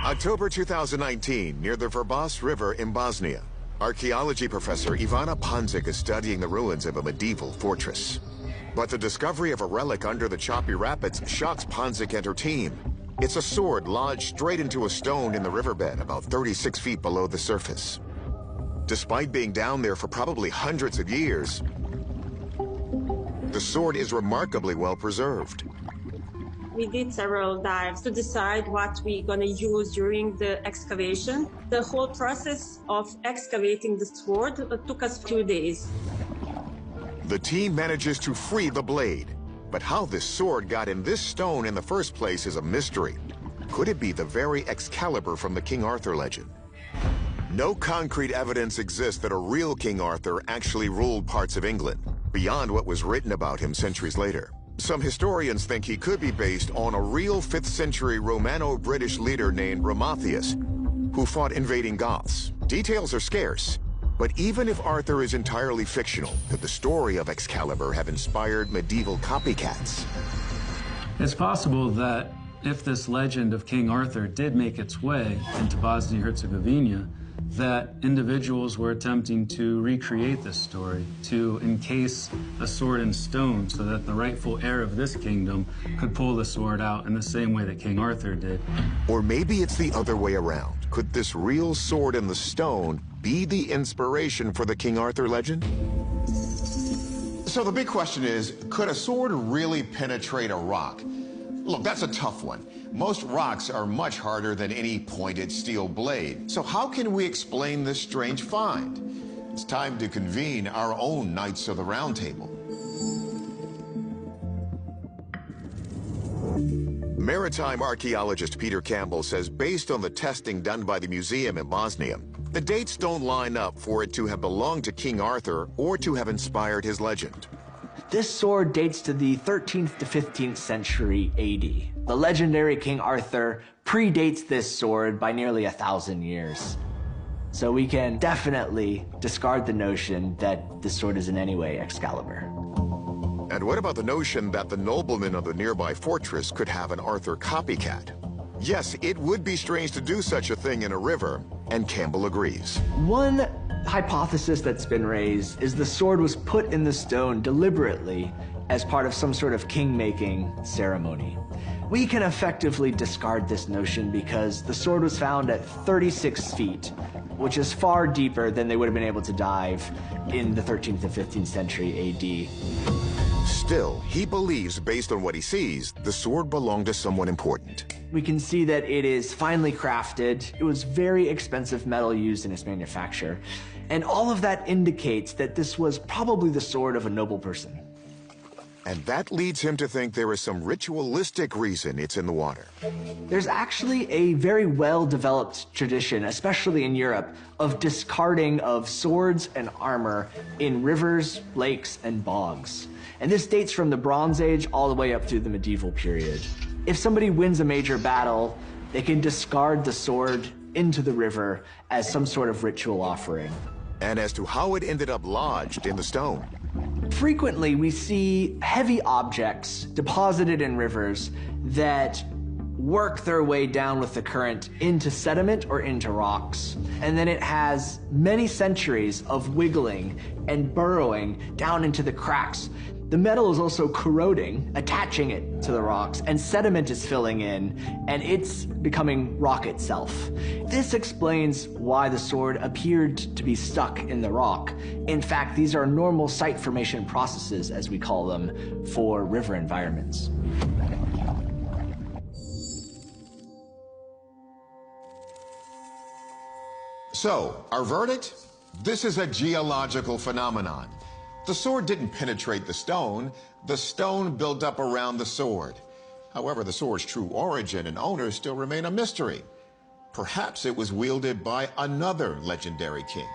October 2019, near the Vrbas River in Bosnia. Archaeology professor Ivana Panzic is studying the ruins of a medieval fortress. But the discovery of a relic under the choppy rapids shocks Panzic and her team. It's a sword lodged straight into a stone in the riverbed about 36 feet below the surface. Despite being down there for probably hundreds of years, the sword is remarkably well preserved. We did several dives to decide what we're going to use during the excavation. The whole process of excavating the sword took us 2 days. The team manages to free the blade, but how this sword got in this stone in the first place is a mystery. Could it be the very Excalibur from the King Arthur legend? No concrete evidence exists that a real King Arthur actually ruled parts of England, beyond what was written about him centuries later. Some historians think he could be based on a real 5th century Romano-British leader named Romathius, who fought invading Goths. Details are scarce, but even if Arthur is entirely fictional, could the story of Excalibur have inspired medieval copycats? It's possible that if this legend of King Arthur did make its way into Bosnia-Herzegovina, that individuals were attempting to recreate this story, to encase a sword in stone so that the rightful heir of this kingdom could pull the sword out in the same way that King Arthur did. Or maybe it's the other way around. Could this real sword in the stone be the inspiration for the King Arthur legend? So the big question is, could a sword really penetrate a rock? Look, that's a tough one. Most rocks are much harder than any pointed steel blade. So how can we explain this strange find? It's time to convene our own Knights of the Round Table. Maritime archaeologist Peter Campbell says based on the testing done by the museum in Bosnia, the dates don't line up for it to have belonged to King Arthur or to have inspired his legend. This sword dates to the 13th to 15th century AD. The legendary King Arthur predates this sword by nearly 1,000 years. So we can definitely discard the notion that this sword is in any way Excalibur. And what about the notion that the noblemen of the nearby fortress could have an Arthur copycat? Yes, it would be strange to do such a thing in a river, and Campbell agrees. One hypothesis that's been raised is the sword was put in the stone deliberately as part of some sort of king-making ceremony. We can effectively discard this notion because the sword was found at 36 feet, which is far deeper than they would have been able to dive in the 13th to 15th century AD. Still, he believes, based on what he sees, the sword belonged to someone important. We can see that it is finely crafted. It was very expensive metal used in its manufacture. And all of that indicates that this was probably the sword of a noble person. And that leads him to think there is some ritualistic reason it's in the water. There's actually a very well-developed tradition, especially in Europe, of discarding of swords and armor in rivers, lakes, and bogs. And this dates from the Bronze Age all the way up through the medieval period. If somebody wins a major battle, they can discard the sword into the river as some sort of ritual offering. And as to how it ended up lodged in the stone. Frequently, we see heavy objects deposited in rivers that work their way down with the current into sediment or into rocks. And then it has many centuries of wiggling and burrowing down into the cracks. The metal is also corroding, attaching it to the rocks, and sediment is filling in, and it's becoming rock itself. This explains why the sword appeared to be stuck in the rock. In fact, these are normal site formation processes, as we call them, for river environments. So, our verdict? This is a geological phenomenon. The sword didn't penetrate the stone built up around the sword. However, the sword's true origin and owner still remain a mystery. Perhaps it was wielded by another legendary king.